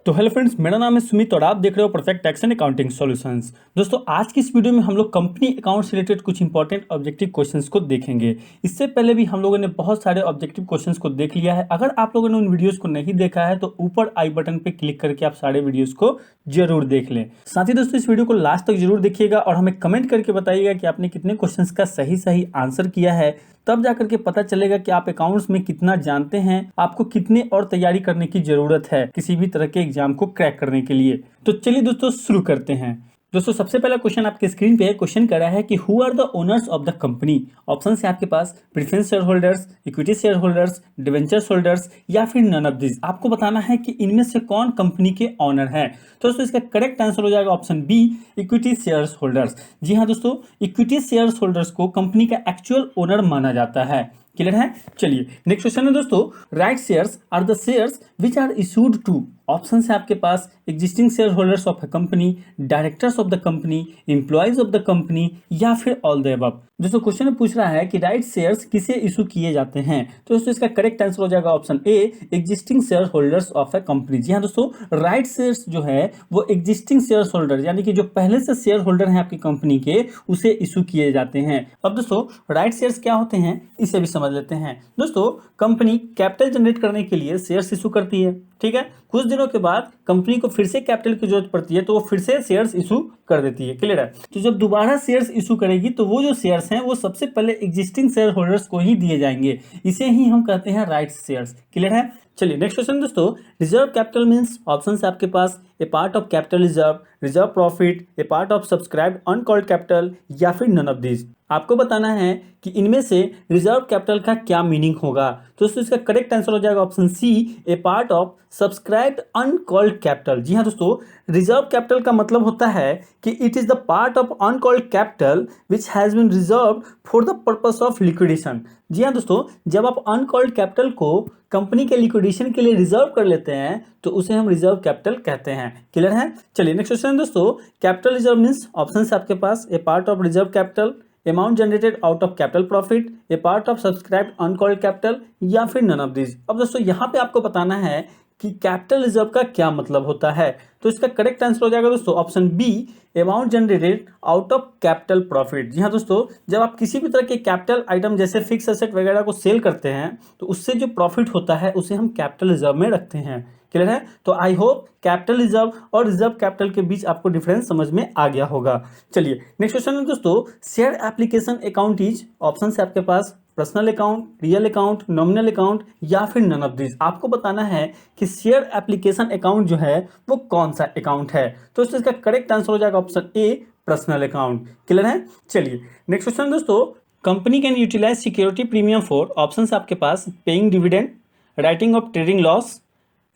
तो hello friends, मेरा नाम है सुमित और आप देख रहे हो perfect tax and accounting solutions. दोस्तों, आज की इस वीडियो में हम लोग कंपनी अकाउंट से रिलेटेड कुछ इंपॉर्टेंट ऑब्जेक्टिव क्वेश्चंस को देखेंगे। इससे पहले भी हम लोगों ने बहुत सारे ऑब्जेक्टिव क्वेश्चंस को देख लिया है। अगर आप लोगों ने उन वीडियोस को नहीं देखा है तो ऊपर आई बटन पे क्लिक करके आप सारे वीडियोस को जरूर देख लें। साथ ही दोस्तों, इस वीडियो को लास्ट तक जरूर देखिएगा और हमें कमेंट करके बताइएगा कि आपने कितने क्वेश्चन का सही सही आंसर किया है। तब जाकर के पता चलेगा कि आप अकाउंट्स में कितना जानते हैं, आपको कितने और तैयारी करने की जरूरत है किसी भी तरह के एग्जाम को क्रैक करने के लिए। तो चलिए दोस्तों, शुरू करते हैं। दोस्तों, सबसे पहला क्वेश्चन आपके स्क्रीन पे है। क्वेश्चन कर रहा है कि who are the owners of the company. Option है आपके पास preference share holders, equity share holders, debenture holders या फिर नन ऑफ दिस। आपको बताना है कि इनमें से कौन कंपनी के ऑनर है। तो दोस्तों, इसका करेक्ट आंसर हो जाएगा option B, equity share holders. जी हाँ दोस्तों, इक्विटी शेयर होल्डर्स को कंपनी का एक्चुअल ओनर माना जाता है। क्लियर है। चलिए नेक्स्ट क्वेश्चन है दोस्तों, right shares are the shares which are issued to. Option है आपके पास existing share holders of a company, directors of the company, employees of the company या फिर ऑल द अबव। दोस्तों, क्वेश्चन में पूछ रहा है कि राइट शेयर्स किसे इशू किए जाते हैं। तो दोस्तों, इसका करेक्ट आंसर हो जाएगा option A, existing share holders of a company. जी हाँ दोस्तों, राइट शेयर्स जो है वो एग्जिस्टिंग शेयर होल्डर यानी कि जो पहले से शेयर होल्डर हैं आपकी कंपनी के, उसे इशू किए जाते हैं। अब दोस्तों, राइट शेयर्स क्या होते हैं इसे भी समझ लेते हैं। दोस्तों, कंपनी कैपिटल जनरेट करने के लिए शेयर्स इशू करती है। ठीक है, कुछ दिनों के बाद कंपनी को फिर से कैपिटल की जरूरत पड़ती है तो वो फिर से शेयर्स इशू कर देती है। क्लियर है। तो जब दोबारा शेयर्स इशू करेगी तो वो जो शेयर्स हैं वो सबसे पहले एग्जिस्टिंग शेयर होल्डर्स को ही दिए जाएंगे। इसे ही हम कहते हैं राइट शेयर्स। क्लियर है। चलिए नेक्स्ट क्वेश्चन दोस्तों, रिजर्व कैपिटल मींस। ऑप्शन है आपके पास a part of capital reserve, reserve profit, a part of subscribed uncalled capital या फिर नन ऑफ दिस। आपको बताना है कि इनमें से रिजर्व कैपिटल का क्या मीनिंग होगा। तो दोस्तों, इसका करेक्ट आंसर हो जाएगा option C, a part of subscribed uncalled capital. जी हाँ दोस्तों, रिजर्व कैपिटल का मतलब होता है कि it is the part of uncalled capital which has been reserve for the purpose of liquidation. जी हाँ दोस्तों, जब आप अनकॉल्ड कैपिटल को कंपनी के लिक्विडेशन के लिए रिजर्व कर लेते हैं तो उसे हम रिजर्व कैपिटल कहते हैं। क्लियर है। चलिए नेक्स्ट क्वेश्चन दोस्तों, कैपिटल रिजर्व मींस। ऑप्शन है आपके पास a part of reserve capital, amount generated out of capital profit, a part of subscribed uncalled capital या फिर नन ऑफ दिस। अब दोस्तों, यहाँ पे आपको बताना है कि कैपिटल रिजर्व का क्या मतलब होता है। तो इसका करेक्ट आंसर हो जाएगा दोस्तों option B, amount generated out of capital profit. जी हाँ दोस्तों, जब आप किसी भी तरह के कैपिटल आइटम जैसे फिक्स एसेट वगैरह को सेल करते हैं तो उससे जो प्रॉफिट होता है उसे हम कैपिटल रिजर्व में रखते हैं। क्लियर है। तो आई होप कैपिटल रिजर्व और रिजर्व कैपिटल के बीच आपको डिफरेंस समझ में आ गया होगा। चलिए नेक्स्ट क्वेश्चन है दोस्तों, share application account is. Option है आपके पास personal account, real account, nominal account या फिर नन ऑफ दिस। आपको बताना है कि शेयर एप्लीकेशन अकाउंट जो है वो कौन सा अकाउंट है। तो इसका करेक्ट आंसर हो जाएगा option A, personal account. Clear है। चलिए नेक्स्ट क्वेश्चन दोस्तों, company can utilise security premium for. Option आपके पास paying dividend, writing off trading loss,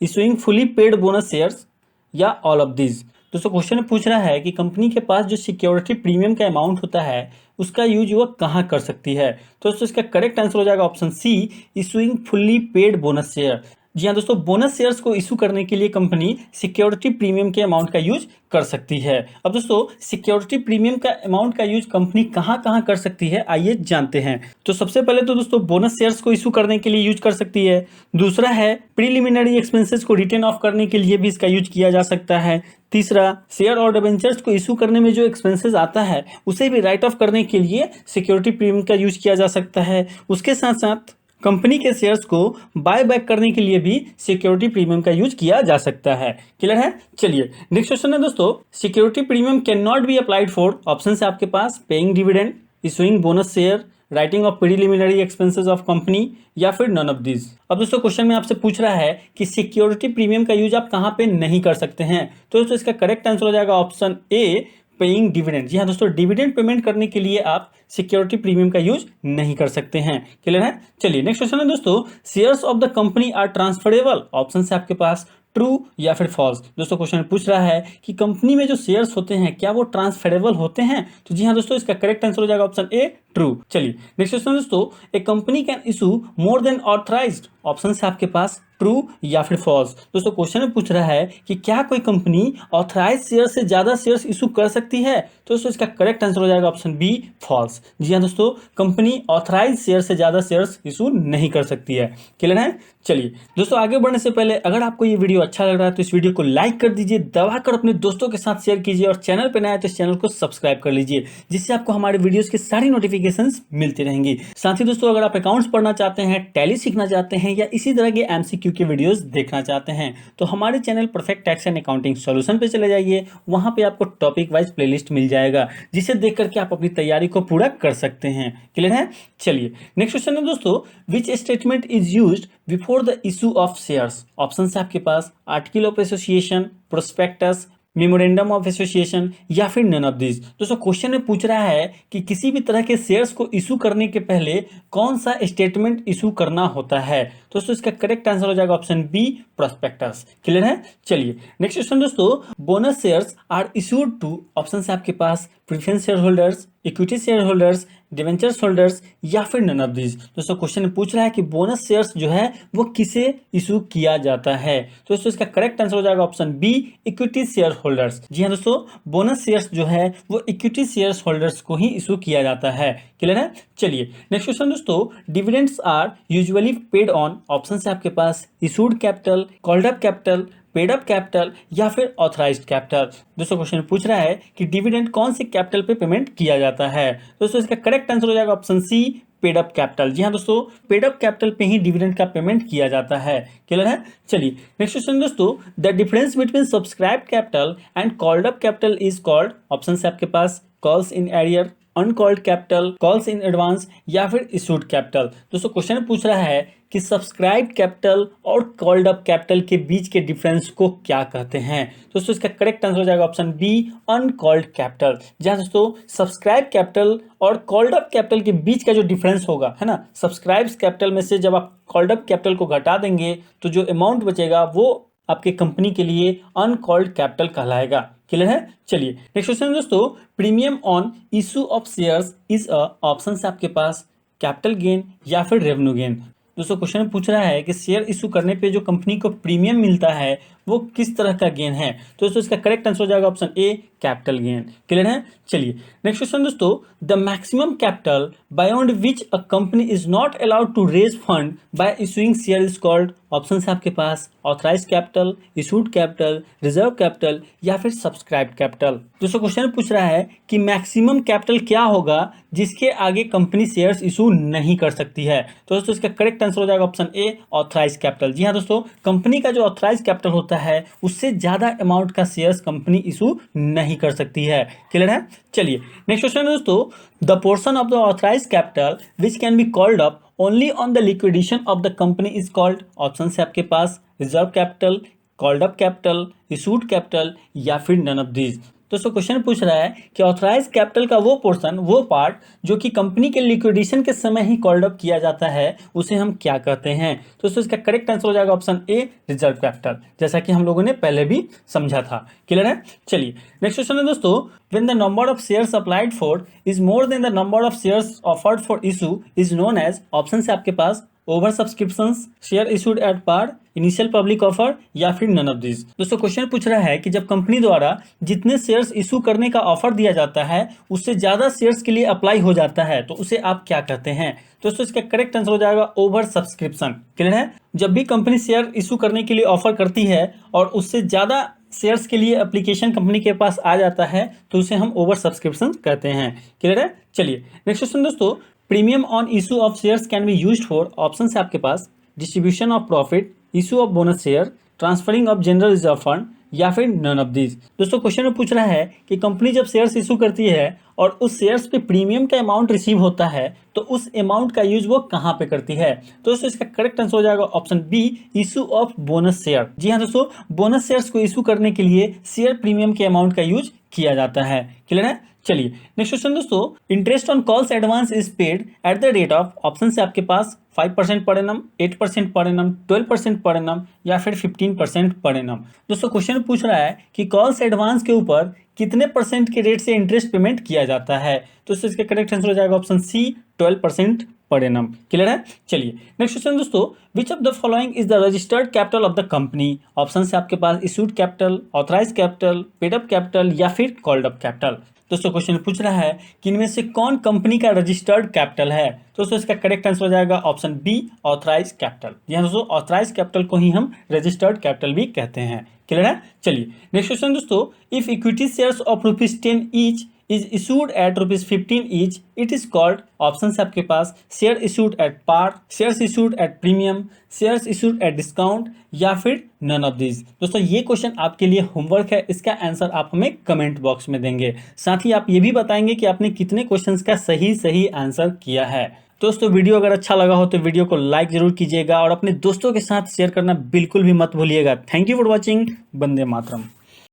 issuing fully paid bonus shares या ऑल ऑफ दिस। दोस्तों, क्वेश्चन में पूछ रहा है कि कंपनी के पास जो सिक्योरिटी प्रीमियम का अमाउंट होता है उसका यूज वो कहाँ कर सकती है। तो दोस्तों, इसका करेक्ट आंसर हो जाएगा option C, issuing fully paid bonus share. जी हाँ दोस्तों, बोनस शेयर्स को इशू करने के लिए कंपनी सिक्योरिटी प्रीमियम के अमाउंट का यूज कर सकती है। अब दोस्तों, सिक्योरिटी प्रीमियम का अमाउंट का यूज कंपनी कहाँ कहाँ कर सकती है आइए जानते हैं। तो सबसे पहले तो दोस्तों, बोनस शेयर्स को इशू करने के लिए यूज कर सकती है। दूसरा है प्रीलिमिनरी एक्सपेंसेस को रिटेन ऑफ करने के लिए भी इसका यूज किया जा सकता है। तीसरा, शेयर और डिबेंचर्स को इशू करने में जो एक्सपेंसेस आता है उसे भी राइट ऑफ करने के लिए सिक्योरिटी प्रीमियम का यूज किया जा सकता है। उसके साथ साथ कंपनी के शेयर्स को बाय बैक करने के लिए भी सिक्योरिटी प्रीमियम का यूज किया जा सकता है। क्लियर है। चलिए नेक्स्ट क्वेश्चन है दोस्तों, security premium can not be applied for. Option है आपके पास paying dividend, issuing bonus share, writing off preliminary expenses of company या फिर नन ऑफ दिस। अब दोस्तों, क्वेश्चन में आपसे पूछ रहा है कि सिक्योरिटी प्रीमियम का यूज आप कहाँ पे नहीं कर सकते हैं। तो दोस्तों, इसका करेक्ट आंसर हो जाएगा ऑप्शन ए, पेइंग डिविडेंड। जी हाँ दोस्तों, डिविडेंड पेमेंट करने के लिए आप सिक्योरिटी प्रीमियम का यूज नहीं कर सकते हैं। क्लियर है। चलिए नेक्स्ट क्वेश्चन है दोस्तों, shares of the company are transferable. Option है आपके पास ट्रू या फिर फॉल्स। दोस्तों, क्वेश्चन पूछ रहा है कि कंपनी में जो शेयर्स होते हैं क्या वो ट्रांसफरेबल होते हैं। तो जी हाँ दोस्तों, इसका करेक्ट आंसर हो जाएगा ऑप्शन ए, ट्रू। चलिए नेक्स्ट क्वेश्चन दोस्तों, a company can issue more than authorised, option है आपके पास ट्रू या फिर फॉल्स। दोस्तों क्वेश्चन में पूछ रहा है कि क्या कोई कंपनी ऑथराइज शेयर से ज्यादा शेयर्स इशू कर सकती है, तो दोस्तों इसका करेक्ट आंसर हो जाएगा ऑप्शन बी फॉल्स। जी हाँ दोस्तों, कंपनी ऑथराइज शेयर से ज्यादा शेयर्स इशू नहीं कर सकती है। क्लियर है। चलिए दोस्तों, आगे बढ़ने से पहले अगर आपको ये वीडियो अच्छा लग रहा है तो इस वीडियो को लाइक कर दीजिए, दबाकर अपने दोस्तों के साथ शेयर कीजिए, और चैनल पर नया है तो इस चैनल को सब्सक्राइब कर लीजिए, जिससे आपको हमारे वीडियोस की सारी नोटिफिकेशंस मिलती रहेंगी। साथ ही दोस्तों, अगर आप अकाउंट्स पढ़ना चाहते हैं, टैली सीखना चाहते हैं, या इसी तरह के एमसीक्यू के वीडियोस देखना चाहते हैं, तो हमारे channel perfect tax and accounting solution पे चले जाइए। वहां पे आपको टॉपिक वाइज प्लेलिस्ट मिल जाएगा, जिसे देख करके आप अपनी तैयारी को पूरा कर सकते हैं। क्लियर है। चलिए नेक्स्ट क्वेश्चन है दोस्तों, which statement is used before the issue of shares, option है आपके पास article of association, prospectus, memorandum of association, या फिर नन ऑफ दिस। दोस्तों क्वेश्चन में पूछ रहा है कि किसी भी तरह के शेयर्स को इशू करने के पहले कौन सा स्टेटमेंट इशू करना होता है, तो दोस्तों इसका करेक्ट आंसर हो जाएगा ऑप्शन बी प्रोस्पेक्टस। क्लियर है। चलिए नेक्स्ट क्वेश्चन दोस्तों, bonus shares are issued to, option है आपके पास preference share holders, equity share holders, debentures holders, या फिर नन ऑफ दिस। दोस्तों क्वेश्चन में पूछ रहा है कि बोनस शेयर्स जो है वो किसे इशू किया जाता है, तो दोस्तों इसका करेक्ट आंसर हो जाएगा option B equity share holders. जी हाँ दोस्तों, बोनस शेयर्स जो है वो इक्विटी शेयर होल्डर्स को ही इशू किया जाता है। क्लियर है। चलिए नेक्स्ट क्वेश्चन दोस्तों, dividends are usually paid on, option है आपके पास issued capital, called up capital, paid up capital, या फिर ऑथराइज्ड कैपिटल। दोस्तों क्वेश्चन पूछ रहा है कि डिविडेंड कौन से कैपिटल पे पेमेंट किया जाता है, दोस्तों इसका करेक्ट आंसर हो जाएगा option C paid up capital. जी हाँ दोस्तों, पेड अप कैपिटल पे ही डिविडेंड का पेमेंट किया जाता है। क्लियर है। चलिए नेक्स्ट क्वेश्चन दोस्तों, the difference between subscribed capital and called up capital is called, option है आपके पास calls in arrear, uncalled capital, calls in advance, या फिर इशूड कैपिटल। दोस्तों क्वेश्चन पूछ रहा है कि सब्सक्राइब कैपिटल और कॉल्ड अप कैपिटल के बीच के डिफरेंस को क्या कहते हैं, दोस्तों इसका करेक्ट आंसर हो जाएगा ऑप्शन बी अनकॉल्ड कैपिटल। जहां दोस्तों सब्सक्राइब कैपिटल और कॉल्ड अप कैपिटल के बीच का जो डिफरेंस होगा है ना, सब्सक्राइब कैपिटल में से जब आप कॉल्ड अप कैपिटल को घटा देंगे तो जो अमाउंट बचेगा वो आपके कंपनी के लिए अनकॉल्ड कैपिटल कहलाएगा। क्लियर है। चलिए नेक्स्ट क्वेश्चन दोस्तों, premium on issue of shares is a, option है आपके पास कैपिटल गेन या फिर रेवेन्यू गेन। दोस्तों क्वेश्चन में पूछ रहा है कि शेयर इशू करने पे जो कंपनी को प्रीमियम मिलता है वो किस तरह का गेन है, तो दोस्तों इसका करेक्ट आंसर हो जाएगा option A capital gain. Clear है। चलिए नेक्स्ट क्वेश्चन दोस्तों, the maximum capital beyond which a company is not allowed to raise fund by issuing share is called, option है आपके पास authorise capital, issued capital, reserve capital, या फिर subscribe capital. दोस्तों question पूछ रहा है कि मैक्सिमम कैपिटल क्या होगा जिसके आगे कंपनी शेयर्स इशू नहीं कर सकती है, तो दोस्तों इसका करेक्ट आंसर हो जाएगा ऑप्शन ए ऑथराइज कैपिटल। जी हाँ दोस्तों, कंपनी का जो ऑथराइज कैपिटल होता है उससे ज्यादा अमाउंट का शेयर्स कंपनी इशू नहीं कर सकती है। क्लियर है। चलिए नेक्स्ट क्वेश्चन दोस्तों, the portion of the authorise capital which can be called up only on the liquidation of the company is called, option है आपके पास reserve capital, called up capital, issued capital, या फिर none of this. दोस्तों question पूछ रहा है कि ऑथराइज कैपिटल का वो पोर्शन, वो पार्ट जो कि कंपनी के लिक्विडेशन के समय ही कॉल्ड अप किया जाता है, उसे हम क्या कहते हैं, तो दोस्तों इसका करेक्ट आंसर हो जाएगा ऑप्शन ए रिजर्व कैपिटल, जैसा कि हम लोगों ने पहले भी समझा था। क्लियर है। चलिए नेक्स्ट क्वेश्चन है दोस्तों, when the number of shares applied for is more than the number of shares offered for issue is known as, option है आपके पास over subscriptions, share issued at par, initial public offer, या फिर none of this. दोस्तों question पूछ रहा है कि जब कंपनी द्वारा जितने शेयर्स इशू करने का ऑफर दिया जाता है उससे ज्यादा शेयर्स के लिए अप्लाई हो जाता है तो उसे आप क्या कहते हैं, दोस्तों इसका करेक्ट आंसर हो जाएगा ओवर सब्सक्रिप्शन। क्लियर है। जब भी कंपनी शेयर इशू करने के लिए ऑफर करती है और उससे ज्यादा शेयर्स के लिए एप्लीकेशन कंपनी के पास आ जाता है तो उसे हम ओवर सब्सक्रिप्शन कहते हैं। क्लियर है। चलिए नेक्स्ट क्वेश्चन दोस्तों, premium on issue of shares can be used for, option है आपके पास distribution of profit, issue of bonus share, transferring of general reserve fund, या फिर नन ऑफ दिस। दोस्तों क्वेश्चन में पूछ रहा है कि कंपनी जब शेयर्स इशू करती है और उस शेयर्स पे प्रीमियम का अमाउंट रिसीव होता है तो उस अमाउंट का यूज वो कहाँ पे करती है, तो दोस्तों इसका करेक्ट आंसर हो जाएगा option B issue of bonus share. जी हाँ दोस्तों, बोनस शेयर्स को इशू करने के लिए शेयर प्रीमियम के अमाउंट का यूज किया जाता है। क्लियर है। चलिए नेक्स्ट क्वेश्चन दोस्तों, interest on calls advance is paid at the rate of, option से आपके पास 5% per annum, 8% per annum, 12% per annum, या फिर 15% पर एनम। दोस्तों क्वेश्चन पूछ रहा है कि कॉल्स एडवांस के ऊपर कितने परसेंट के रेट से इंटरेस्ट पेमेंट किया जाता है? तो इसका करेक्ट आंसर हो जाएगा ऑप्शन सी 12% पर एनम। क्लियर है? चलिए नेक्स्ट क्वेश्चन दोस्तों, which of the following is the registered capital of the company? Option है आपके पास issued capital, authorise capital, paid up capital या फिर कॉल्ड अप कैपिटल। दोस्तों क्वेश्चन पूछ रहा है कि इनमें से कौन कंपनी का रजिस्टर्ड कैपिटल है? दोस्तों इसका करेक्ट आंसर हो जाएगा ऑप्शन बी ऑथराइज कैपिटल। जी हाँ दोस्तों, ऑथराइज कैपिटल को ही हम रजिस्टर्ड कैपिटल भी कहते हैं। क्लियर है? चलिए नेक्स्ट क्वेश्चन दोस्तों, if equity shares of ₹10 each is issued at ₹15 each, it is called, option है आपके पास share issued at par, shares issued at premium, shares issued at discount या फिर नन ऑफ दीज। दोस्तों ये क्वेश्चन आपके लिए होमवर्क है, इसका आंसर आप हमें कमेंट बॉक्स में देंगे। साथ ही आप ये भी बताएंगे कि आपने कितने क्वेश्चंस का सही आंसर किया है। दोस्तों वीडियो अगर अच्छा लगा हो तो वीडियो को लाइक जरूर कीजिएगा और अपने दोस्तों के साथ शेयर करना बिल्कुल भी मत भूलिएगा। Thank you for watching. Vande Mataram.